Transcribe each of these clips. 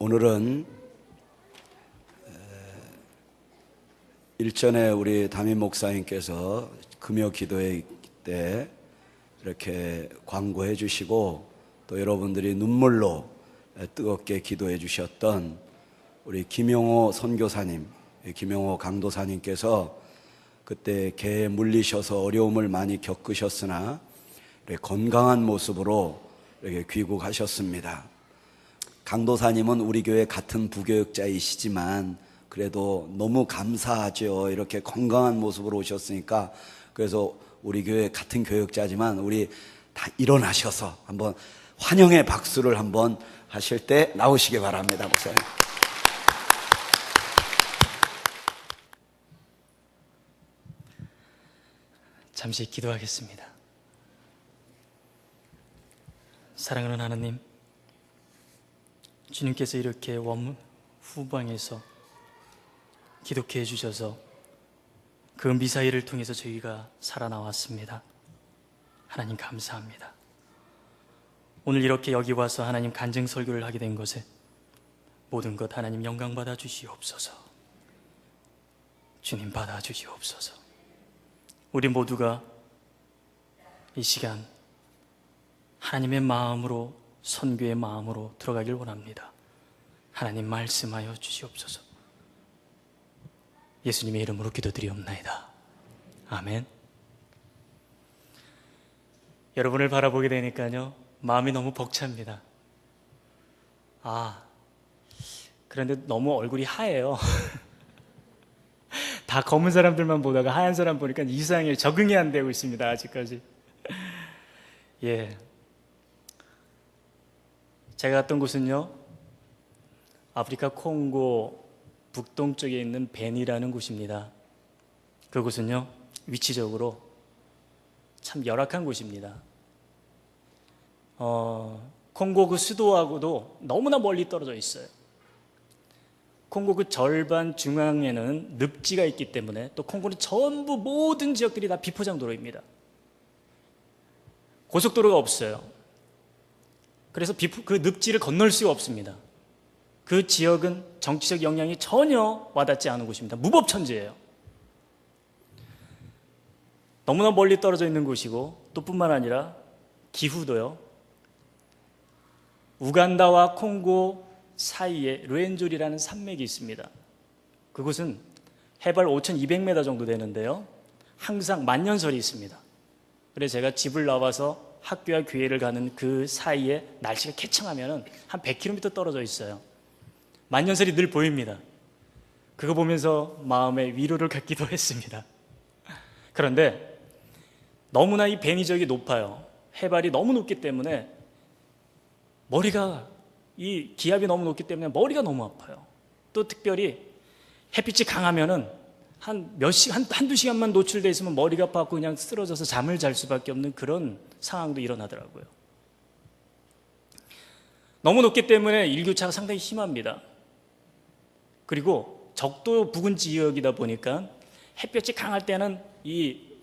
오늘은 일전에 우리 담임 목사님께서 금요 기도회 때 이렇게 광고해 주시고 또 여러분들이 눈물로 뜨겁게 기도해 주셨던 우리 김용호 선교사님, 김용호 강도사님께서 그때 개에 물리셔서 어려움을 많이 겪으셨으나 건강한 모습으로 이렇게 귀국하셨습니다. 강도사님은 우리 교회 같은 부교육자이시지만 그래도 너무 감사하죠. 이렇게 건강한 모습으로 오셨으니까. 그래서 우리 교회 같은 교육자지만 우리 다 일어나셔서 한번 환영의 박수를 한번 하실 때 나오시기 바랍니다, 목사님. 잠시 기도하겠습니다. 사랑하는 하나님, 주님께서 이렇게 후방에서 기독해 주셔서 그 미사일을 통해서 저희가 살아나왔습니다. 하나님 감사합니다. 오늘 이렇게 여기 와서 하나님 간증 설교를 하게 된 것에 모든 것 하나님 영광 받아 주시옵소서. 주님 받아 주시옵소서. 우리 모두가 이 시간 하나님의 마음으로, 선교의 마음으로 들어가길 원합니다. 하나님 말씀하여 주시옵소서. 예수님의 이름으로 기도드리옵나이다. 아멘. 여러분을 바라보게 되니까요, 마음이 너무 벅찹니다. 그런데 너무 얼굴이 하얘요. 다 검은 사람들만 보다가 하얀 사람 보니까 이상해. 적응이 안 되고 있습니다, 아직까지. 예. 제가 갔던 곳은요, 아프리카 콩고 북동쪽에 있는 베니라는 곳입니다. 그곳은요, 위치적으로 참 열악한 곳입니다. 콩고 그 수도하고도 너무나 멀리 떨어져 있어요. 콩고 그 절반 중앙에는 늪지가 있기 때문에, 또 콩고는 전부 모든 지역들이 다 비포장도로입니다. 고속도로가 없어요. 그래서 그 늪지를 건널 수가 없습니다. 그 지역은 정치적 영향이 전혀 와닿지 않은 곳입니다. 무법천지예요. 너무나 멀리 떨어져 있는 곳이고, 또 뿐만 아니라 기후도요, 우간다와 콩고 사이에 르엔졸이라는 산맥이 있습니다. 그곳은 해발 5,200m 정도 되는데요, 항상 만년설이 있습니다. 그래서 제가 집을 나와서 학교와 교회를 가는 그 사이에 날씨가 쾌청하면 한 100km 떨어져 있어요. 만년설이 늘 보입니다. 그거 보면서 마음의 위로를 갖기도 했습니다. 그런데 너무나 이 베니 지역이 높아요. 해발이 너무 높기 때문에 이 기압이 너무 높기 때문에 머리가 너무 아파요. 또 특별히 햇빛이 강하면은 한두 시간만 노출돼 있으면 머리가 아파서 그냥 쓰러져서 잠을 잘 수밖에 없는 그런 상황도 일어나더라고요. 너무 높기 때문에 일교차가 상당히 심합니다. 그리고 적도 부근 지역이다 보니까 햇볕이 강할 때는 이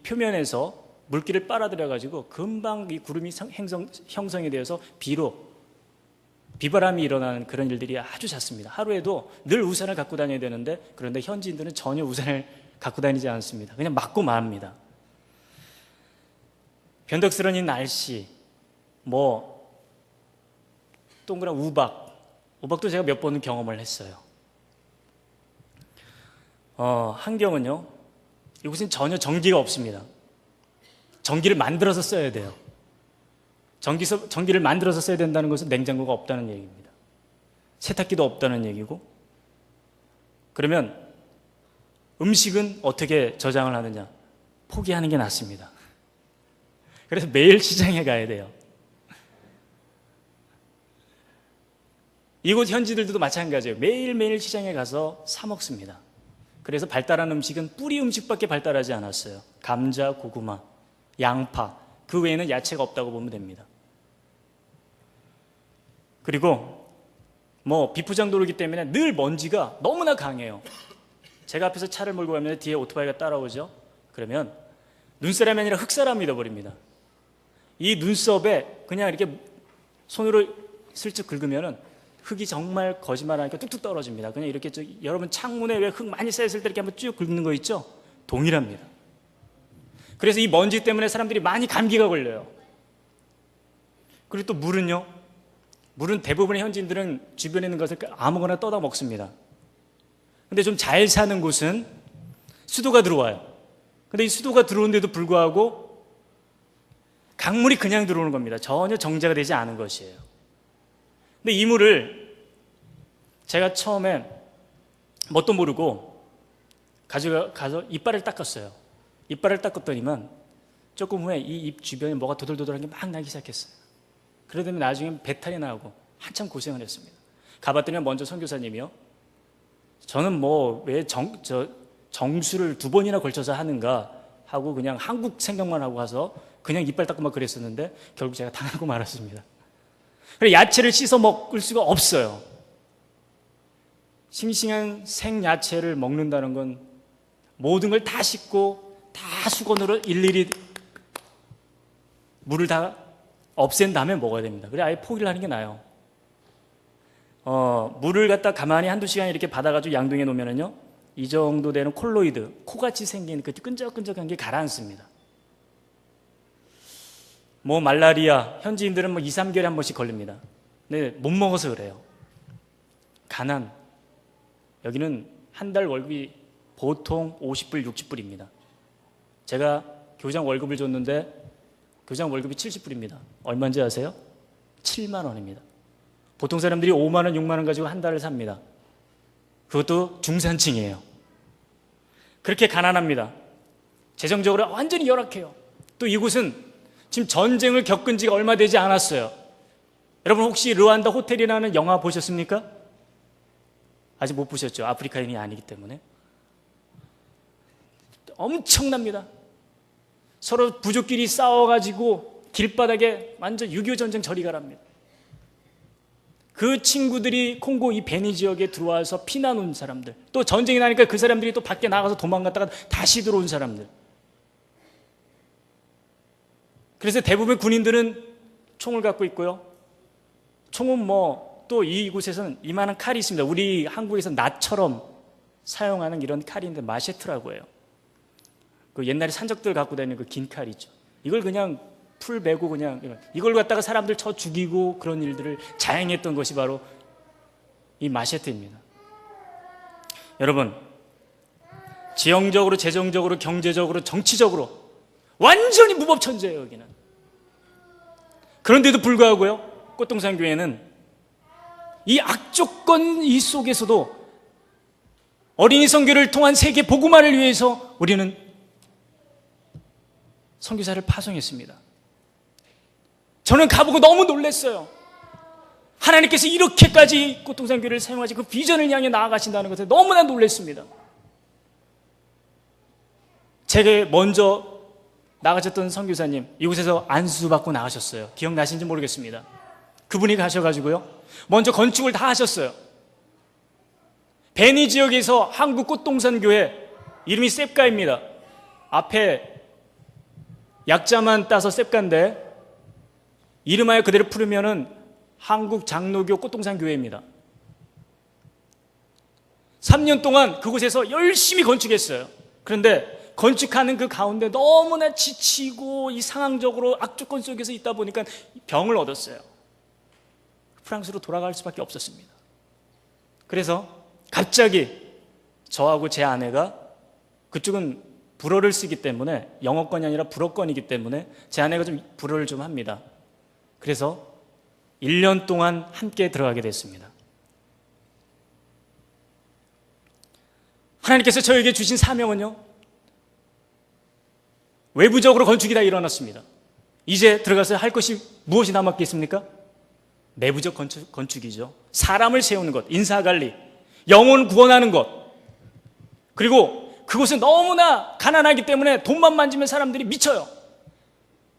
표면에서 물기를 빨아들여가지고 금방 이 구름이 형성이 되어서 비바람이 일어나는 그런 일들이 아주 잦습니다. 하루에도 늘 우산을 갖고 다녀야 되는데, 그런데 현지인들은 전혀 우산을 갖고 다니지 않습니다. 그냥 맞고 맙니다. 변덕스러운 이 날씨, 동그란 우박도 제가 몇 번은 경험을 했어요. 환경은요, 이곳은 전혀 전기가 없습니다. 전기를 만들어서 써야 돼요. 전기를 만들어서 써야 된다는 것은 냉장고가 없다는 얘기입니다. 세탁기도 없다는 얘기고, 그러면 음식은 어떻게 저장을 하느냐? 포기하는 게 낫습니다. 그래서 매일 시장에 가야 돼요. 이곳 현지들도 마찬가지예요. 매일매일 시장에 가서 사 먹습니다. 그래서 발달한 음식은 뿌리 음식밖에 발달하지 않았어요. 감자, 고구마, 양파, 그 외에는 야채가 없다고 보면 됩니다. 그리고 비포장도로이기 때문에 늘 먼지가 너무나 강해요. 제가 앞에서 차를 몰고 가면 뒤에 오토바이가 따라오죠. 그러면 눈사람이 아니라 흙사람이 되어버립니다. 이 눈썹에 그냥 이렇게 손으로 슬쩍 긁으면은 흙이 정말 거짓말하니까 뚝뚝 떨어집니다. 그냥 이렇게 여러분 창문에 왜 흙 많이 쌓였을 때 이렇게 한번 쭉 긁는 거 있죠? 동일합니다. 그래서 이 먼지 때문에 사람들이 많이 감기가 걸려요. 그리고 또 물은요. 물은 대부분의 현지인들은 주변에 있는 것을 아무거나 떠다 먹습니다. 근데 좀 잘 사는 곳은 수도가 들어와요. 근데 이 수도가 들어오는데도 불구하고 강물이 그냥 들어오는 겁니다. 전혀 정제가 되지 않은 것이에요. 근데 이 물을 제가 처음에 뭣도 모르고 가서 이빨을 닦았어요. 이빨을 닦았더니만 조금 후에 이 입 주변에 뭐가 도돌도돌한 게 막 나기 시작했어요. 그러더니 나중에 배탈이 나고 한참 고생을 했습니다. 가봤더니 먼저 선교사님이요. 저는 뭐 왜 정수를 2번이나 걸쳐서 하는가 하고 그냥 한국 생각만 하고 가서 그냥 이빨 닦고 막 그랬었는데 결국 제가 당하고 말았습니다. 그래 야채를 씻어 먹을 수가 없어요. 싱싱한 생야채를 먹는다는 건 모든 걸 다 씻고 다 수건으로 일일이 물을 다 없앤 다음에 먹어야 됩니다. 그래 아예 포기를 하는 게 나아요. 물을 갖다 가만히 한두 시간 이렇게 받아가지고 양동이에 놓으면은요, 이 정도 되는 콜로이드, 코같이 생긴 그 끈적끈적한 게 가라앉습니다. 뭐 말라리아, 현지인들은 뭐 2, 3개월에 한 번씩 걸립니다. 근데 못 먹어서 그래요. 가난. 여기는 한 달 월급이 보통 50불, 60불입니다. 제가 교장 월급을 줬는데 교장 월급이 70불입니다. 얼마인지 아세요? 7만 원입니다. 보통 사람들이 5만 원, 6만 원 가지고 한 달을 삽니다. 그것도 중산층이에요. 그렇게 가난합니다. 재정적으로 완전히 열악해요. 또 이곳은 지금 전쟁을 겪은 지가 얼마 되지 않았어요. 여러분 혹시 르완다 호텔이라는 영화 보셨습니까? 아직 못 보셨죠? 아프리카인이 아니기 때문에. 엄청납니다. 서로 부족끼리 싸워가지고 길바닥에 완전 6.25 전쟁 저리 가랍니다. 그 친구들이 콩고 이 베니 지역에 들어와서 피난 온 사람들, 또 전쟁이 나니까 그 사람들이 또 밖에 나가서 도망갔다가 다시 들어온 사람들. 그래서 대부분 군인들은 총을 갖고 있고요. 총은 뭐 또 이곳에서는 이만한 칼이 있습니다. 우리 한국에서 낫처럼 사용하는 이런 칼인데 마셰트라고 해요. 그 옛날에 산적들 갖고 다니는 그 긴 칼 있죠. 이걸 그냥 풀 메고 그냥 이걸 갖다가 사람들 쳐 죽이고 그런 일들을 자행했던 것이 바로 이 마셰트입니다. 여러분, 지형적으로, 재정적으로, 경제적으로, 정치적으로 완전히 무법천지예요, 여기는. 그런데도 불구하고요, 꽃동산교회는 이 악조건 이 속에서도 어린이 선교를 통한 세계 복음화를 위해서 우리는 선교사를 파송했습니다. 저는 가보고 너무 놀랐어요. 하나님께서 이렇게까지 꽃동산교회를 사용하시 그 비전을 향해 나아가신다는 것에 너무나 놀랐습니다. 제가 먼저 나가셨던 선교사님, 이곳에서 안수받고 나가셨어요. 기억나신지 모르겠습니다. 그분이 가셔가지고요, 먼저 건축을 다 하셨어요. 베니 지역에서 한국 꽃동산교회, 이름이 셉가입니다. 앞에 약자만 따서 셉가인데 이름하여 그대로 부르면은 한국 장로교 꽃동산교회입니다. 3년 동안 그곳에서 열심히 건축했어요. 그런데 건축하는 그 가운데 너무나 지치고 이 상황적으로 악조건 속에서 있다 보니까 병을 얻었어요. 프랑스로 돌아갈 수밖에 없었습니다. 그래서 갑자기 저하고 제 아내가, 그쪽은 불어를 쓰기 때문에, 영어권이 아니라 불어권이기 때문에 제 아내가 좀 불어를 좀 합니다. 그래서 1년 동안 함께 들어가게 됐습니다. 하나님께서 저에게 주신 사명은요, 외부적으로 건축이 다 일어났습니다. 이제 들어가서 할 것이 무엇이 남았겠습니까? 내부적 건축이죠. 사람을 세우는 것, 인사관리, 영혼 구원하는 것. 그리고 그곳은 너무나 가난하기 때문에 돈만 만지면 사람들이 미쳐요.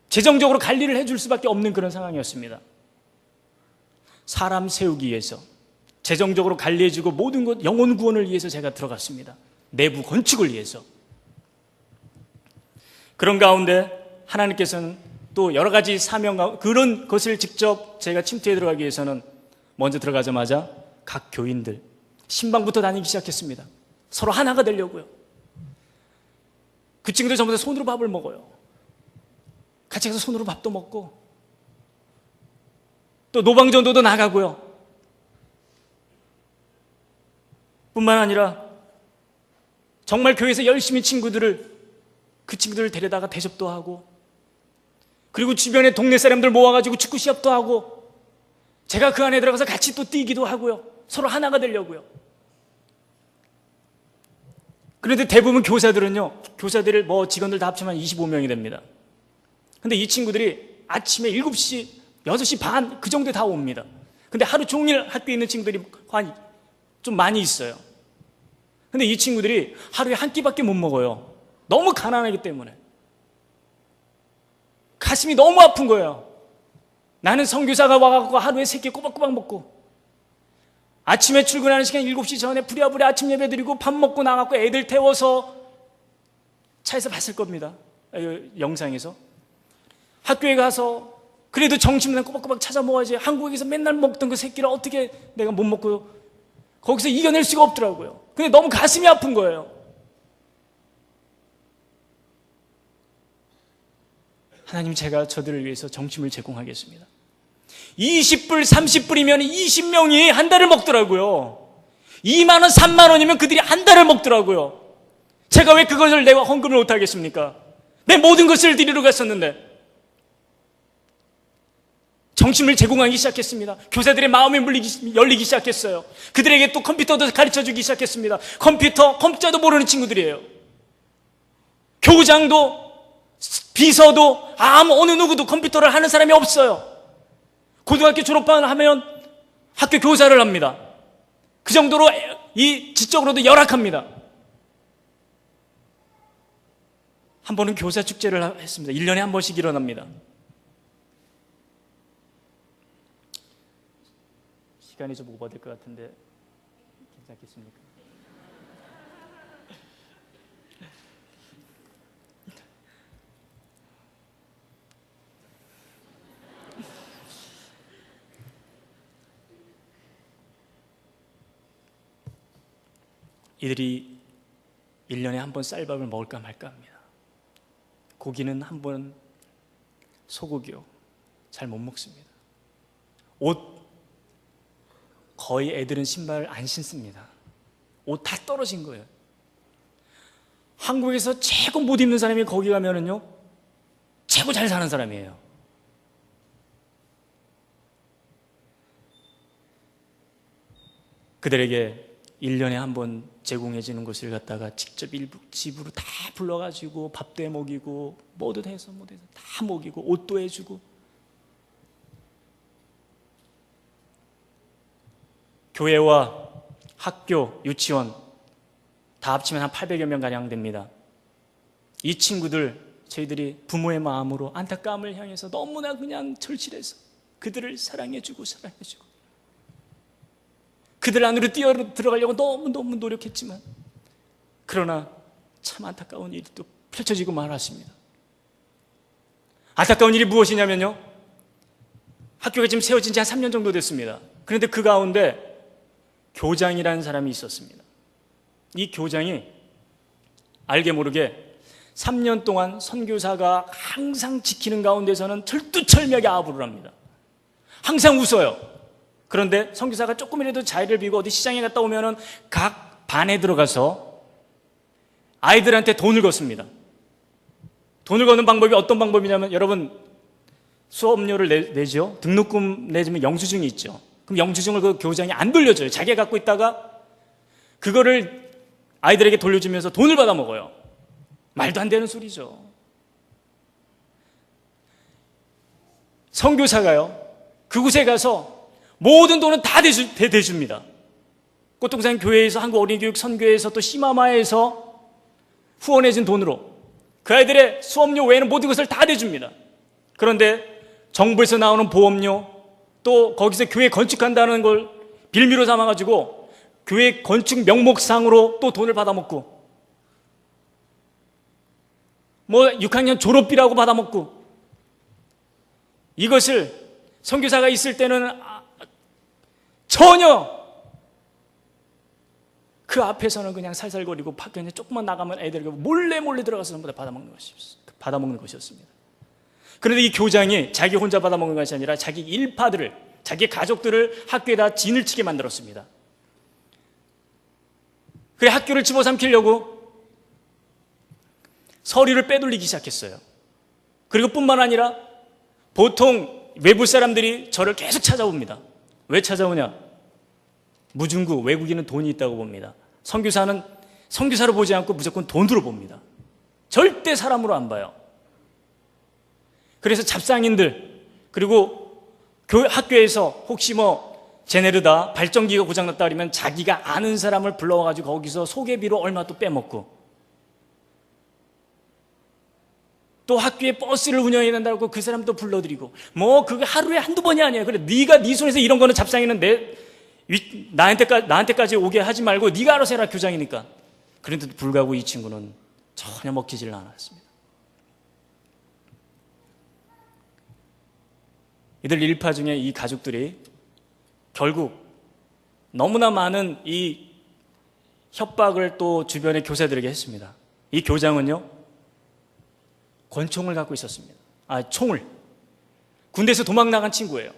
재정적으로 관리를 해줄 수밖에 없는 그런 상황이었습니다. 사람 세우기 위해서, 재정적으로 관리해주고 모든 것, 영혼 구원을 위해서 제가 들어갔습니다. 내부 건축을 위해서. 그런 가운데 하나님께서는 또 여러 가지 사명과 그런 것을 직접 제가 침투에 들어가기 위해서는 먼저 들어가자마자 각 교인들 신방부터 다니기 시작했습니다. 서로 하나가 되려고요. 그 친구들 전부 다 손으로 밥을 먹어요. 같이 가서 손으로 밥도 먹고 또 노방전도도 나가고요. 뿐만 아니라 정말 교회에서 열심히 그 친구들을 데려다가 대접도 하고, 그리고 주변에 동네 사람들 모아가지고 축구 시합도 하고, 제가 그 안에 들어가서 같이 또 뛰기도 하고요. 서로 하나가 되려고요. 그런데 대부분 교사들을 직원들 다 합치면 25명이 됩니다. 근데 이 친구들이 아침에 7시, 6시 반 그 정도에 다 옵니다. 근데 하루 종일 학교에 있는 친구들이 좀 많이 있어요. 근데 이 친구들이 하루에 한 끼밖에 못 먹어요. 너무 가난하기 때문에. 가슴이 너무 아픈 거예요. 나는 선교사가 와갖고 하루에 3끼 꼬박꼬박 먹고, 아침에 출근하는 시간 7시 전에 부랴부랴 아침 예배 드리고 밥 먹고 나가고 애들 태워서 차에서 봤을 겁니다. 영상에서. 학교에 가서 그래도 점심은 꼬박꼬박 찾아 먹어야지, 한국에서 맨날 먹던 그 새끼를 어떻게 내가 못 먹고 거기서 이겨낼 수가 없더라고요. 근데 너무 가슴이 아픈 거예요. 하나님, 제가 저들을 위해서 점심을 제공하겠습니다. 20불, 30불이면 20명이 한 달을 먹더라고요. 2만 원, 3만 원이면 그들이 한 달을 먹더라고요. 제가 왜 그것을 내가 헌금을 못하겠습니까? 내 모든 것을 드리러 갔었는데. 점심을 제공하기 시작했습니다. 교사들의 마음이 열리기 시작했어요. 그들에게 또 컴퓨터도 가르쳐주기 시작했습니다. 컴퓨터도 모르는 친구들이에요. 교장도 비서도 어느 누구도 컴퓨터를 하는 사람이 없어요. 고등학교 졸업반을 하면 학교 교사를 합니다. 그 정도로 이 지적으로도 열악합니다. 한 번은 교사 축제를 했습니다. 1년에 한 번씩 일어납니다. 시간이 좀 오버될 것 같은데 괜찮겠습니까? 이들이 1년에 한 번 쌀밥을 먹을까 말까 합니다. 고기는 한 번 소고기요. 잘 못 먹습니다. 옷, 거의 애들은 신발 안 신습니다. 옷 다 떨어진 거예요. 한국에서 최고 못 입는 사람이 거기 가면은요, 최고 잘 사는 사람이에요. 그들에게 1년에 한 번 제공해 주는 것을 갖다가 직접 집으로 다 불러가지고 밥도 해 먹이고 뭐도 해서 다 먹이고 옷도 해주고, 교회와 학교, 유치원 다 합치면 한 800여 명 가량 됩니다. 이 친구들, 저희들이 부모의 마음으로 안타까움을 향해서 너무나 그냥 절실해서 그들을 사랑해주고 그들 안으로 뛰어 들어가려고 너무너무 노력했지만, 그러나 참 안타까운 일이 또 펼쳐지고 말았습니다. 안타까운 일이 무엇이냐면요, 학교가 지금 세워진 지 한 3년 정도 됐습니다. 그런데 그 가운데 교장이라는 사람이 있었습니다. 이 교장이 알게 모르게 3년 동안 선교사가 항상 지키는 가운데서는 철두철미하게 아부를 합니다. 항상 웃어요. 그런데 선교사가 조금이라도 자리를 비고 어디 시장에 갔다 오면은 각 반에 들어가서 아이들한테 돈을 걷습니다. 돈을 거는 방법이 어떤 방법이냐면, 여러분 수업료를 내죠. 등록금 내주면 영수증이 있죠. 그럼 영수증을 그 교장이 안 돌려줘요. 자기가 갖고 있다가 그거를 아이들에게 돌려주면서 돈을 받아 먹어요. 말도 안 되는 소리죠. 선교사가요, 그곳에 가서 모든 돈은 다 대줍니다. 꽃동산 교회에서, 한국 어린이교육 선교회에서, 또 시마마에서 후원해준 돈으로 그 아이들의 수업료 외에는 모든 것을 다 대줍니다. 그런데 정부에서 나오는 보험료, 또 거기서 교회 건축한다는 걸 빌미로 삼아가지고 교회 건축 명목상으로 또 돈을 받아먹고, 6학년 졸업비라고 받아먹고, 이것을 선교사가 있을 때는 전혀 그 앞에서는 그냥 살살거리고 밖에 조금만 나가면 애들이 몰래 들어가서 전부 다 받아먹는 것이었습니다. 그런데 이 교장이 자기 혼자 받아먹는 것이 아니라 자기 일파들을, 자기 가족들을 학교에다 진을 치게 만들었습니다. 그래 학교를 집어삼키려고 서류를 빼돌리기 시작했어요. 그리고 뿐만 아니라 보통 외부 사람들이 저를 계속 찾아옵니다. 왜 찾아오냐? 무중구 외국인은 돈이 있다고 봅니다. 선교사는 선교사로 보지 않고 무조건 돈으로 봅니다. 절대 사람으로 안 봐요. 그래서 잡상인들, 그리고 학교에서 혹시 제네르다 발전기가 고장났다 그러면 자기가 아는 사람을 불러와가지고 거기서 소개비로 얼마 또 빼먹고, 또 학교에 버스를 운영해야 된다고 그 사람도 불러드리고, 그게 하루에 한두 번이 아니에요. 그래 네가 네 손에서 이런 거는 잡상인은 나한테까지 오게 하지 말고 네가 알아서 해라, 교장이니까. 그런데도 불구하고 이 친구는 전혀 먹히지를 않았습니다. 이들 일파 중에 이 가족들이 결국 너무나 많은 이 협박을 또 주변의 교사들에게 했습니다. 이 교장은요, 권총을 갖고 있었습니다. 총을. 군대에서 도망 나간 친구예요.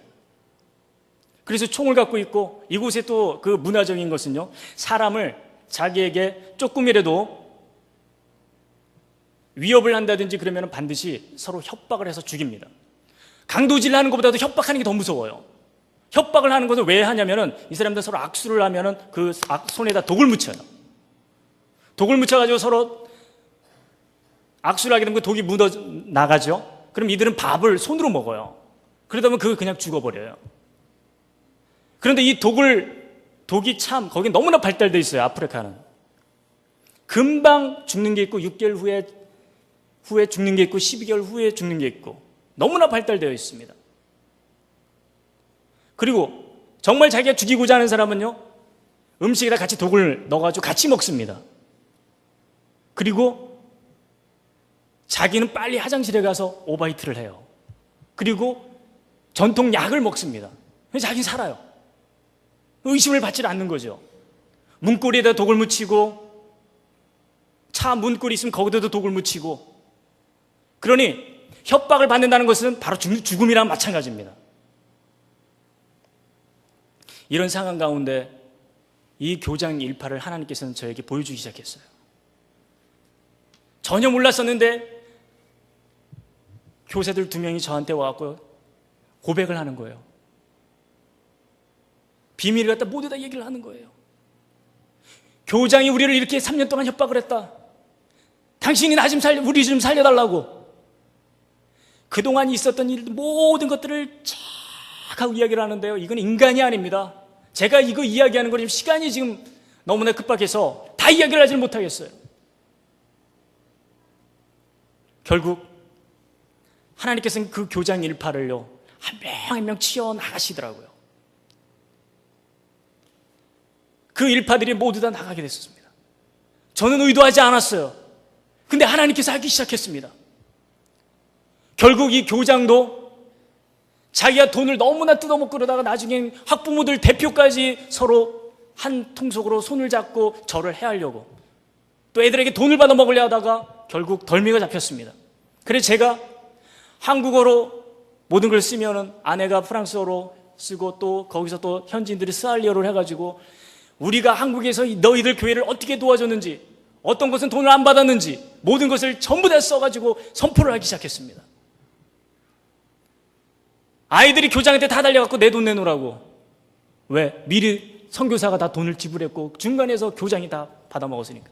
그래서 총을 갖고 있고, 이곳에 또 그 문화적인 것은요, 사람을 자기에게 조금이라도 위협을 한다든지 그러면 반드시 서로 협박을 해서 죽입니다. 강도질을 하는 것보다도 협박하는 게 더 무서워요. 협박을 하는 것을 왜 하냐면은 이 사람들 서로 악수를 하면은 그 손에다 독을 묻혀요. 독을 묻혀가지고 서로 악수를 하게 되면 그 독이 묻어 나가죠. 그럼 이들은 밥을 손으로 먹어요. 그러다 보면 그거 그냥 죽어버려요. 그런데 이 독이 참 거기 너무나 발달되어 있어요. 아프리카는 금방 죽는 게 있고 6개월 후에 죽는 게 있고 12개월 후에 죽는 게 있고 너무나 발달되어 있습니다. 그리고 정말 자기가 죽이고자 하는 사람은요, 음식에다 같이 독을 넣어가지고 같이 먹습니다. 그리고 자기는 빨리 화장실에 가서 오바이트를 해요. 그리고 전통 약을 먹습니다. 자기는 살아요. 의심을 받지 않는 거죠. 문고리에다 독을 묻히고, 차 문고리 있으면 거기다도 독을 묻히고. 그러니 협박을 받는다는 것은 바로 죽음이랑 마찬가지입니다. 이런 상황 가운데 이 교장 일파를 하나님께서는 저에게 보여주기 시작했어요. 전혀 몰랐었는데 교사들 2명이 저한테 와서 고백을 하는 거예요. 비밀을 갖다 모두 다 얘기를 하는 거예요. 교장이 우리를 이렇게 3년 동안 협박을 했다. 당신이 우리 좀 살려달라고. 그동안 있었던 일들 모든 것들을 쫙 하고 이야기를 하는데요, 이건 인간이 아닙니다. 제가 이거 이야기하는 거 지금 시간이 지금 너무나 급박해서 다 이야기를 하지 못하겠어요. 결국 하나님께서는 그 교장 일파를요, 한 명 한 명 치어 나가시더라고요. 그 일파들이 모두 다 나가게 됐습니다. 저는 의도하지 않았어요. 근데 하나님께서 하기 시작했습니다. 결국 이 교장도 자기가 돈을 너무나 뜯어먹고 그러다가 나중엔 학부모들 대표까지 서로 한 통속으로 손을 잡고 절을 해하려고, 또 애들에게 돈을 받아 먹으려 하다가 결국 덜미가 잡혔습니다. 그래서 제가 한국어로 모든 걸 쓰면은 아내가 프랑스어로 쓰고, 또 거기서 또 현지인들이 스알리어로 해가지고 우리가 한국에서 너희들 교회를 어떻게 도와줬는지, 어떤 것은 돈을 안 받았는지 모든 것을 전부 다 써가지고 선포를 하기 시작했습니다. 아이들이 교장한테 다 달려갖고 내 돈 내놓으라고. 왜? 미리 선교사가 다 돈을 지불했고 중간에서 교장이 다 받아먹었으니까.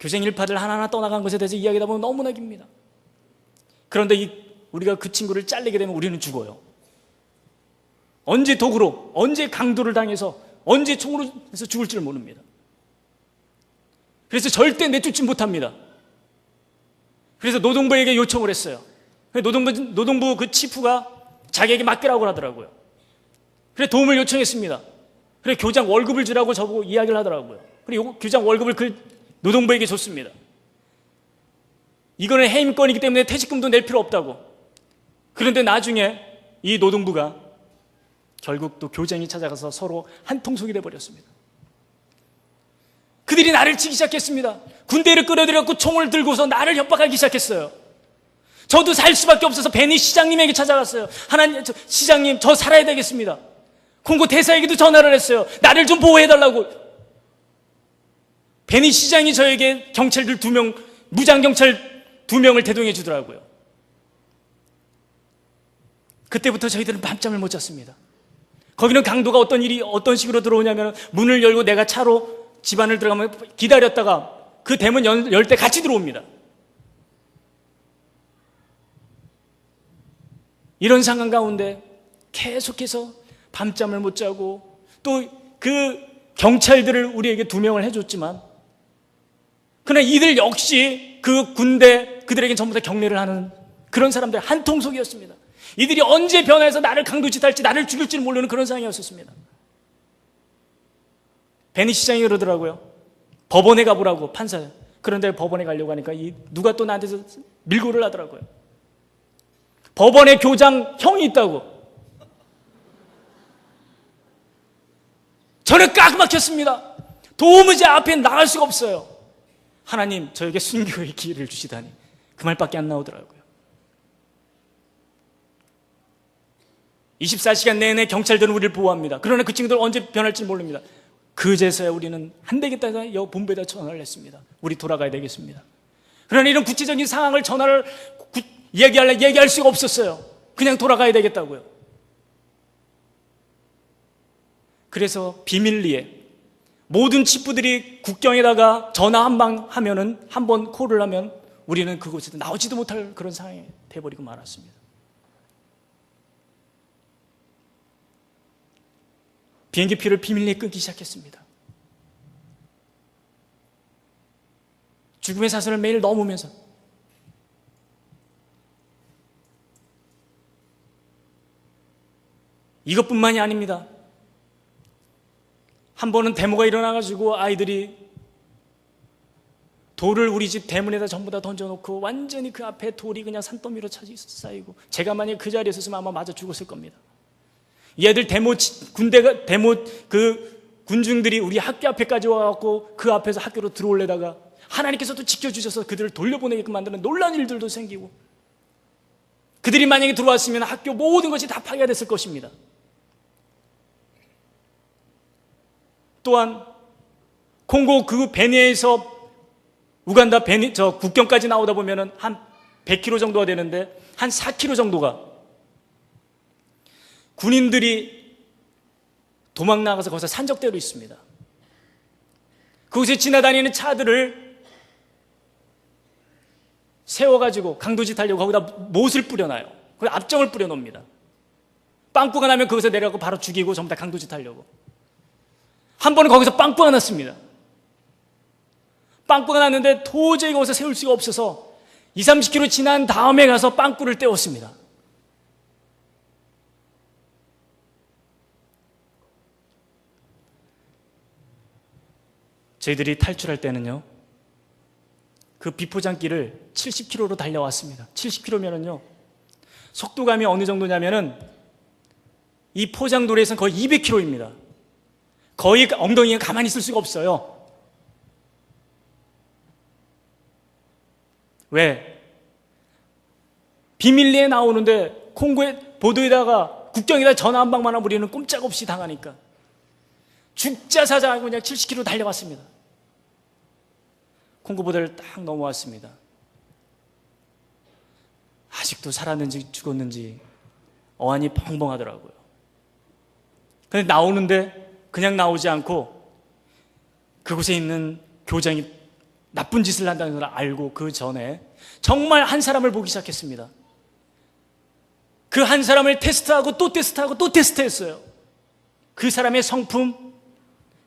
교장 일파들 하나하나 떠나간 것에 대해서 이야기하다 보면 너무나 깁니다. 그런데 우리가 그 친구를 잘리게 되면 우리는 죽어요. 언제 독으로, 언제 강도를 당해서, 언제 총으로 해서 죽을지를 모릅니다. 그래서 절대 내쫓지 못합니다. 그래서 노동부에게 요청을 했어요. 노동부 그 치프가 자기에게 맡기라고 하더라고요. 그래서 도움을 요청했습니다. 그래서 교장 월급을 주라고 저보고 이야기를 하더라고요. 그리고 교장 월급을 그 노동부에게 줬습니다. 이거는 해임권이기 때문에 퇴직금도 낼 필요 없다고. 그런데 나중에 이 노동부가 결국 또 교장이 찾아가서 서로 한통속이 돼버렸습니다. 그들이 나를 치기 시작했습니다. 군대를 끌어들여갖고 총을 들고서 나를 협박하기 시작했어요. 저도 살 수밖에 없어서 베니 시장님에게 찾아갔어요. 하나님, 시장님, 저 살아야 되겠습니다. 콩고 대사에게도 전화를 했어요. 나를 좀 보호해달라고. 베니 시장이 저에게 경찰들 2명, 무장경찰 2명을 대동해 주더라고요. 그때부터 저희들은 밤잠을 못 잤습니다. 거기는 강도가 어떤 식으로 들어오냐면, 문을 열고 내가 차로 집 안을 들어가면 기다렸다가 그 대문 열 때 같이 들어옵니다. 이런 상황 가운데 계속해서 밤잠을 못 자고, 또 그 경찰들을 우리에게 2명을 해줬지만, 그러나 이들 역시 그 군대, 그들에게 전부 다 경례를 하는 그런 사람들 한통속이었습니다. 이들이 언제 변화해서 나를 강도짓할지, 나를 죽일지는 모르는 그런 상황이었습니다. 베니 시장이 그러더라고요. 법원에 가보라고, 판사. 그런데 법원에 가려고 하니까 누가 또 나한테서 밀고를 하더라고요. 법원에 교장 형이 있다고. 저는 꽉 막혔습니다. 도무지 앞에 나갈 수가 없어요. 하나님, 저에게 순교의 기회를 주시다니. 그 말밖에 안 나오더라고요. 24시간 내내 경찰들은 우리를 보호합니다. 그러나 그 친구들 언제 변할지 모릅니다. 그제서야 우리는 안 되겠다 해서 본부에다 전화를 했습니다. 우리 돌아가야 되겠습니다. 그러나 이런 구체적인 상황을 전화를 얘기할 수가 없었어요. 그냥 돌아가야 되겠다고요. 그래서 비밀리에 모든 치부들이 국경에다가 전화 한 방 하면은, 한 번 콜을 하면 우리는 그곳에서 나오지도 못할 그런 상황이 돼버리고 말았습니다. 비행기표를 비밀리에 끊기 시작했습니다. 죽음의 사슬을 매일 넘으면서 이것뿐만이 아닙니다. 한 번은 데모가 일어나가지고 아이들이 돌을 우리 집 대문에다 전부 다 던져놓고 완전히 그 앞에 돌이 그냥 산더미로 쌓이고, 제가 만약에 그 자리에 있었으면 아마 맞아 죽었을 겁니다. 얘들 군중들이 우리 학교 앞에까지 와갖고 그 앞에서 학교로 들어올래다가 하나님께서 또 지켜주셔서 그들을 돌려보내게끔 만드는 놀라운 일들도 생기고, 그들이 만약에 들어왔으면 학교 모든 것이 다 파괴가 됐을 것입니다. 또한 콩고 그 베니에서 우간다 국경까지 나오다 보면은 한 100km 정도가 되는데, 한 4km 정도가 군인들이 도망 나가서 거기서 산적대로 있습니다. 그곳에 지나다니는 차들을 세워가지고 강도짓 하려고 거기다 못을 뿌려놔요. 거기다 압정을 뿌려놓습니다. 빵꾸가 나면 거기서 내려가고 바로 죽이고 전부 다 강도짓 하려고. 한 번은 거기서 빵꾸가 났습니다. 빵꾸가 났는데 도저히 거기서 세울 수가 없어서 20-30km 지난 다음에 가서 빵꾸를 떼었습니다. 저희들이 탈출할 때는요, 그 비포장길을 70km로 달려왔습니다. 70km면은요, 속도감이 어느 정도냐면은 이 포장도로에서는 거의 200km입니다. 거의 엉덩이가 가만히 있을 수가 없어요. 왜? 비밀리에 나오는데 콩고의 보도에다가 국경에다 전화 한 방만 하면 우리는 꼼짝없이 당하니까 죽자 사자 하고 그냥 70km 달려왔습니다. 콩고 보도를 딱 넘어왔습니다. 아직도 살았는지 죽었는지 어안이 벙벙하더라고요. 근데 나오는데 그냥 나오지 않고 그곳에 있는 교장이 나쁜 짓을 한다는 걸 알고 그 전에 정말 한 사람을 보기 시작했습니다. 그 한 사람을 테스트하고 또 테스트하고 또 테스트했어요. 그 사람의 성품,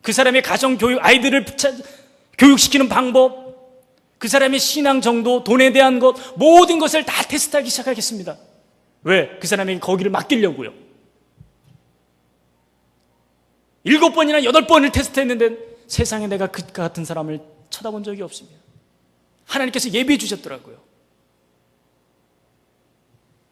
그 사람의 가정교육, 아이들을 교육시키는 방법, 그 사람의 신앙 정도, 돈에 대한 것, 모든 것을 다 테스트하기 시작하겠습니다. 왜? 그 사람에게 거기를 맡기려고요. 7번이나 8번을 테스트했는데 세상에 내가 그 같은 사람을 쳐다본 적이 없습니다. 하나님께서 예비해 주셨더라고요.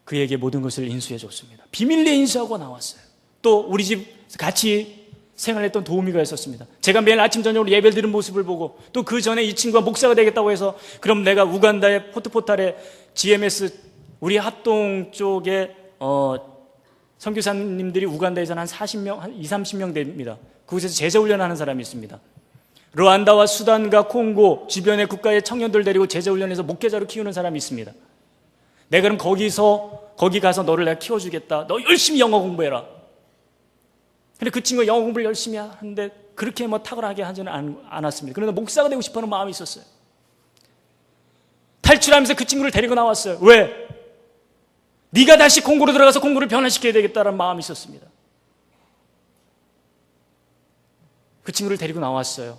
그에게 모든 것을 인수해 줬습니다. 비밀리에 인수하고 나왔어요. 또 우리 집 같이 생활했던 도우미가 있었습니다. 제가 매일 아침 저녁으로 예배를 드리는 모습을 보고, 또 그 전에 이 친구가 목사가 되겠다고 해서 그럼 내가 우간다의 포트포탈의 GMS 우리 합동 쪽에 선교사님들이 우간다에서는 한 40명, 한 20, 30명 됩니다. 그곳에서 제자훈련하는 사람이 있습니다. 르완다와 수단과 콩고 주변의 국가의 청년들 데리고 제자훈련해서 목회자로 키우는 사람이 있습니다. 내가 그럼 거기 가서 너를 내가 키워주겠다. 너 열심히 영어 공부해라. 근데 그 친구가 영어 공부를 열심히 하는데 그렇게 탁월하게 하지는 않았습니다. 그러나 목사가 되고 싶어하는 마음이 있었어요. 탈출하면서 그 친구를 데리고 나왔어요. 왜? 네가 다시 콩고로 들어가서 콩고를 변화시켜야 되겠다는 마음이 있었습니다. 그 친구를 데리고 나왔어요.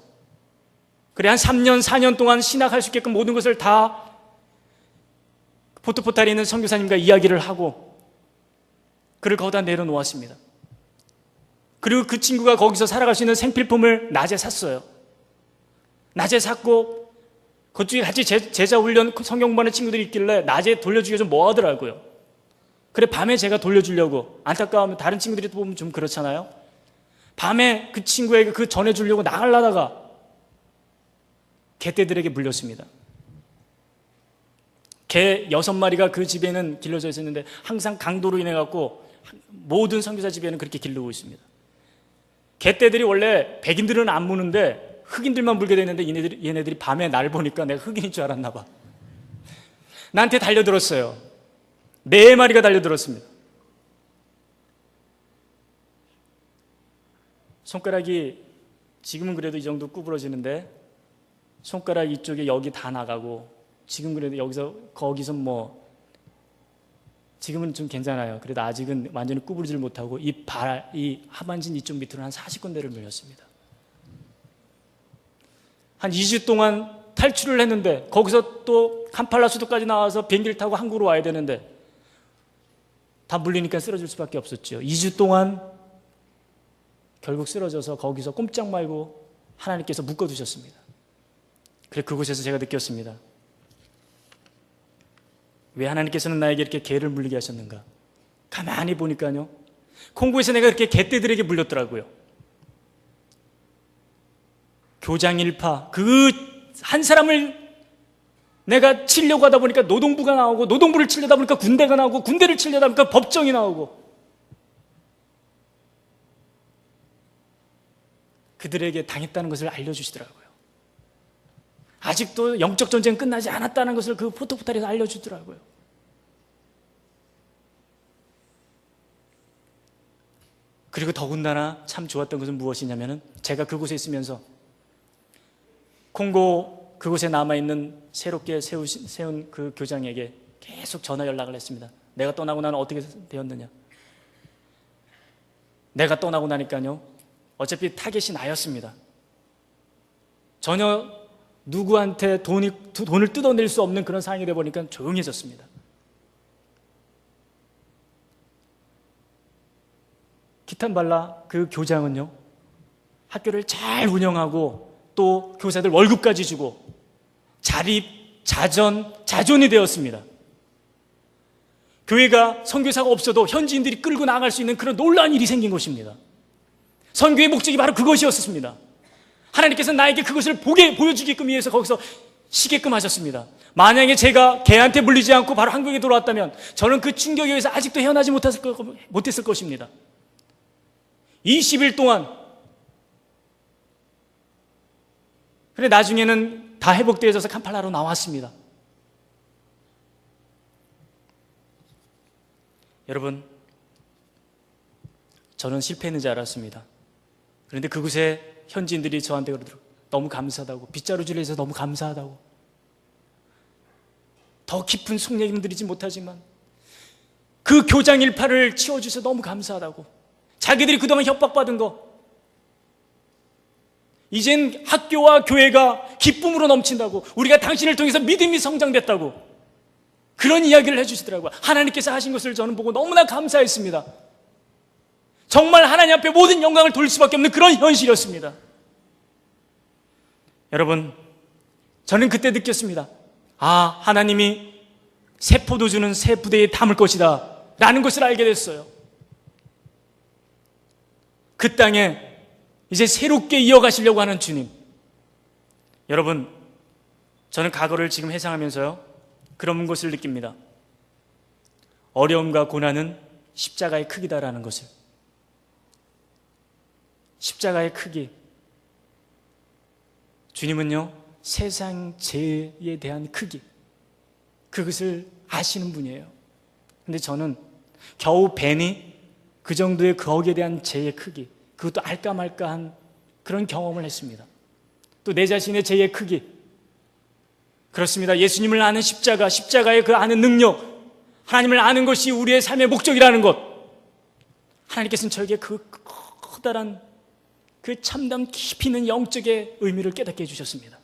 그래, 한 3년, 4년 동안 신학할 수 있게끔 모든 것을 다 포트포탈에 있는 선교사님과 이야기를 하고 그를 거기다 내려놓았습니다. 그리고 그 친구가 거기서 살아갈 수 있는 생필품을 낮에 샀어요. 낮에 샀고 그쪽에 같이 제자훈련 성경반의 친구들이 있길래 낮에 돌려주기가 좀 뭐하더라고요. 그래, 밤에 제가 돌려주려고, 안타까우면 다른 친구들이 보면 좀 그렇잖아요. 밤에 그 친구에게 그 전해주려고 나가려다가 개떼들에게 물렸습니다. 개 6마리가 그 집에는 길러져 있었는데 항상 강도로 인해 갖고 모든 선교사 집에는 그렇게 기르고 있습니다. 개떼들이 원래 백인들은 안 무는데 흑인들만 물게 되는데 얘네들이 밤에 날 보니까 내가 흑인인 줄 알았나 봐. 나한테 달려들었어요. 4마리가 달려들었습니다. 손가락이 지금은 그래도 이 정도 구부러지는데 손가락 이쪽에 여기 다 나가고, 지금 그래도 여기서 거기서 지금은 좀 괜찮아요. 그래도 아직은 완전히 구부리질 못하고 이 하반신 이쪽 밑으로 한 40군데를 물렸습니다. 한 2주 동안 탈출을 했는데 거기서 또 캄팔라 수도까지 나와서 비행기를 타고 한국으로 와야 되는데 다 물리니까 쓰러질 수밖에 없었죠. 2주 동안 결국 쓰러져서 거기서 꼼짝 말고 하나님께서 묶어두셨습니다. 그래, 그곳에서 제가 느꼈습니다. 왜 하나님께서는 나에게 이렇게 개를 물리게 하셨는가? 가만히 보니까요, 콩고에서 내가 그렇게 개떼들에게 물렸더라고요. 교장일파, 그 한 사람을 내가 치려고 하다 보니까 노동부가 나오고, 노동부를 치려다 보니까 군대가 나오고, 군대를 치려다 보니까 법정이 나오고, 그들에게 당했다는 것을 알려주시더라고요. 아직도 영적 전쟁 끝나지 않았다는 것을 그 포토포탈에서 알려주더라고요. 그리고 더군다나 참 좋았던 것은 무엇이냐면은, 제가 그곳에 있으면서 콩고 그곳에 남아있는 새롭게 세운 그 교장에게 계속 전화 연락을 했습니다. 내가 떠나고 나는 어떻게 되었느냐. 내가 떠나고 나니까요, 어차피 타겟이 나였습니다. 전혀 누구한테 돈을 뜯어낼 수 없는 그런 상황이 되어버리니까 조용해졌습니다. 키탄발라 그 교장은요, 학교를 잘 운영하고 또 교사들 월급까지 주고 자립, 자존이 되었습니다. 교회가 선교사가 없어도 현지인들이 끌고 나갈 수 있는 그런 놀라운 일이 생긴 것입니다. 선교의 목적이 바로 그것이었습니다. 하나님께서 나에게 그것을 보여주게끔 위해서 거기서 쉬게끔 하셨습니다. 만약에 제가 개한테 물리지 않고 바로 한국에 돌아왔다면 저는 그 충격에 의해서 아직도 헤어나지 못했을 것입니다. 20일 동안. 그래, 나중에는 다 회복되어져서 캄팔라로 나왔습니다. 여러분, 저는 실패했는지 알았습니다. 그런데 그곳에 현지인들이 저한테 그러더라고요. 너무 감사하다고, 빗자루질을 해서 너무 감사하다고. 더 깊은 속얘기는 드리지 못하지만 그 교장 일파를 치워주셔서 너무 감사하다고. 자기들이 그동안 협박받은 거 이젠 학교와 교회가 기쁨으로 넘친다고, 우리가 당신을 통해서 믿음이 성장됐다고, 그런 이야기를 해주시더라고요. 하나님께서 하신 것을 저는 보고 너무나 감사했습니다. 정말 하나님 앞에 모든 영광을 돌릴 수밖에 없는 그런 현실이었습니다. 여러분, 저는 그때 느꼈습니다. 하나님이 새 포도주는 새 부대에 담을 것이다 라는 것을 알게 됐어요. 그 땅에 이제 새롭게 이어가시려고 하는 주님. 여러분, 저는 과거를 지금 회상하면서요, 그런 것을 느낍니다. 어려움과 고난은 십자가의 크기다라는 것을. 십자가의 크기. 주님은요, 세상 죄에 대한 크기, 그것을 아시는 분이에요. 근데 저는 겨우 벤이 그 정도의 거기에 대한 죄의 크기, 그것도 알까 말까한 그런 경험을 했습니다. 또 내 자신의 죄의 크기. 그렇습니다. 예수님을 아는 십자가, 십자가의 그 아는 능력, 하나님을 아는 것이 우리의 삶의 목적이라는 것. 하나님께서는 저에게 그 커다란 그 참담 깊이 있는 영적의 의미를 깨닫게 해주셨습니다.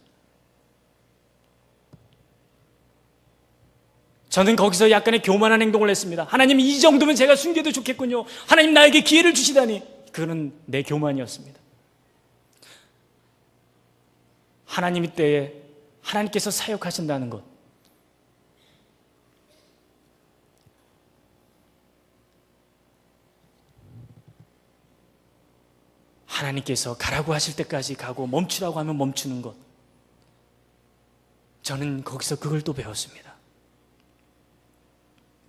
저는 거기서 약간의 교만한 행동을 했습니다. 하나님, 이 정도면 제가 숨겨도 좋겠군요. 하나님, 나에게 기회를 주시다니. 그거는 내 교만이었습니다. 하나님의 때에 하나님께서 사역하신다는 것, 하나님께서 가라고 하실 때까지 가고 멈추라고 하면 멈추는 것, 저는 거기서 그걸 또 배웠습니다.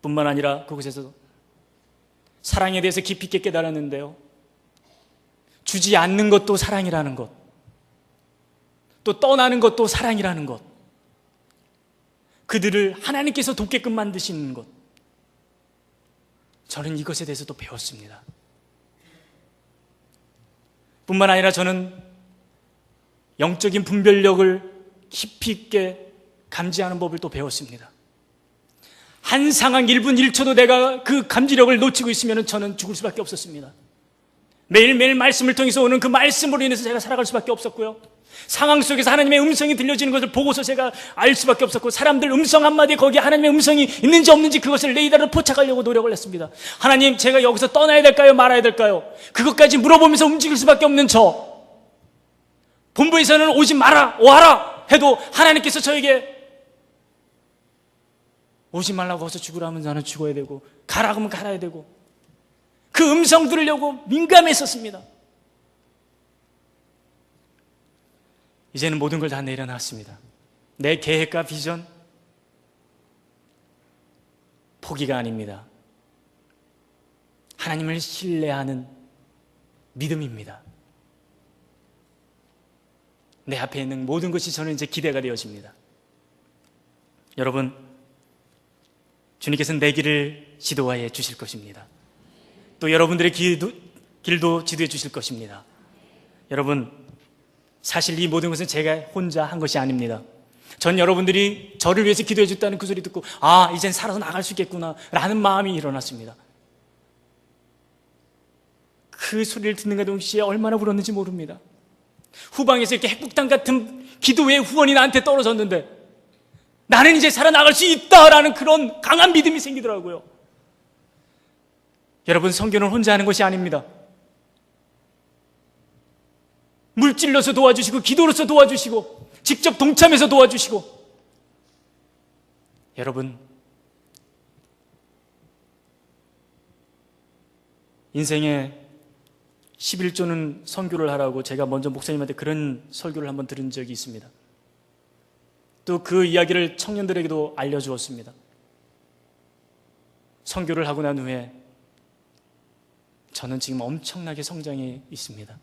뿐만 아니라 그곳에서 사랑에 대해서 깊이 있게 깨달았는데요, 주지 않는 것도 사랑이라는 것, 또 떠나는 것도 사랑이라는 것, 그들을 하나님께서 돕게끔 만드시는 것, 저는 이것에 대해서도 배웠습니다. 뿐만 아니라 저는 영적인 분별력을 깊이 있게 감지하는 법을 또 배웠습니다. 한 상황 1분 1초도 내가 그 감지력을 놓치고 있으면 저는 죽을 수밖에 없었습니다. 매일매일 말씀을 통해서 오는 그 말씀으로 인해서 제가 살아갈 수밖에 없었고요, 상황 속에서 하나님의 음성이 들려지는 것을 보고서 제가 알 수밖에 없었고, 사람들 음성 한마디에 거기에 하나님의 음성이 있는지 없는지 그것을 레이더로 포착하려고 노력을 했습니다. 하나님, 제가 여기서 떠나야 될까요? 말아야 될까요? 그것까지 물어보면서 움직일 수밖에 없는 저, 본부에서는 오지 마라, 오하라 해도 하나님께서 저에게 오지 말라고 해서 죽으라 하면 나는 죽어야 되고, 가라 하면 가야 되고, 그 음성 들으려고 민감했었습니다. 이제는 모든 걸 다 내려놨습니다. 내 계획과 비전, 포기가 아닙니다. 하나님을 신뢰하는 믿음입니다. 내 앞에 있는 모든 것이 저는 이제 기대가 되어집니다. 여러분, 주님께서는 내 길을 지도하여 주실 것입니다. 또 여러분들의 길도 지도해 주실 것입니다. 여러분, 사실 이 모든 것은 제가 혼자 한 것이 아닙니다. 전 여러분들이 저를 위해서 기도해 줬다는 그 소리 듣고, 아, 이젠 살아서 나갈 수 있겠구나 라는 마음이 일어났습니다. 그 소리를 듣는가 동시에 얼마나 울었는지 모릅니다. 후방에서 이렇게 핵폭탄 같은 기도의 후원이 나한테 떨어졌는데 나는 이제 살아나갈 수 있다라는 그런 강한 믿음이 생기더라고요. 여러분, 선교는 혼자 하는 것이 아닙니다. 물질로서 도와주시고, 기도로서 도와주시고, 직접 동참해서 도와주시고. 여러분, 인생에 11조는 선교를 하라고 제가 먼저 목사님한테 그런 설교를 한번 들은 적이 있습니다. 또 그 이야기를 청년들에게도 알려주었습니다. 선교를 하고 난 후에 저는 지금 엄청나게 성장해 있습니다.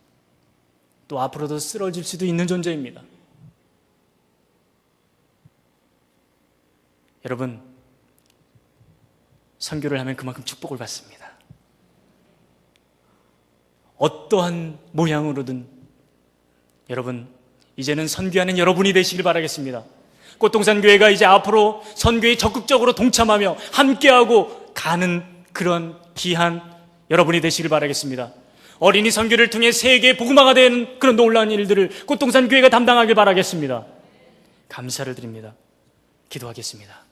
또 앞으로도 쓰러질 수도 있는 존재입니다. 여러분, 선교를 하면 그만큼 축복을 받습니다. 어떠한 모양으로든 여러분, 이제는 선교하는 여러분이 되시길 바라겠습니다. 꽃동산 교회가 이제 앞으로 선교에 적극적으로 동참하며 함께하고 가는 그런 귀한 여러분이 되시길 바라겠습니다. 어린이 선교를 통해 세계 복음화가 되는 그런 놀라운 일들을 꽃동산 교회가 담당하길 바라겠습니다. 감사를 드립니다. 기도하겠습니다.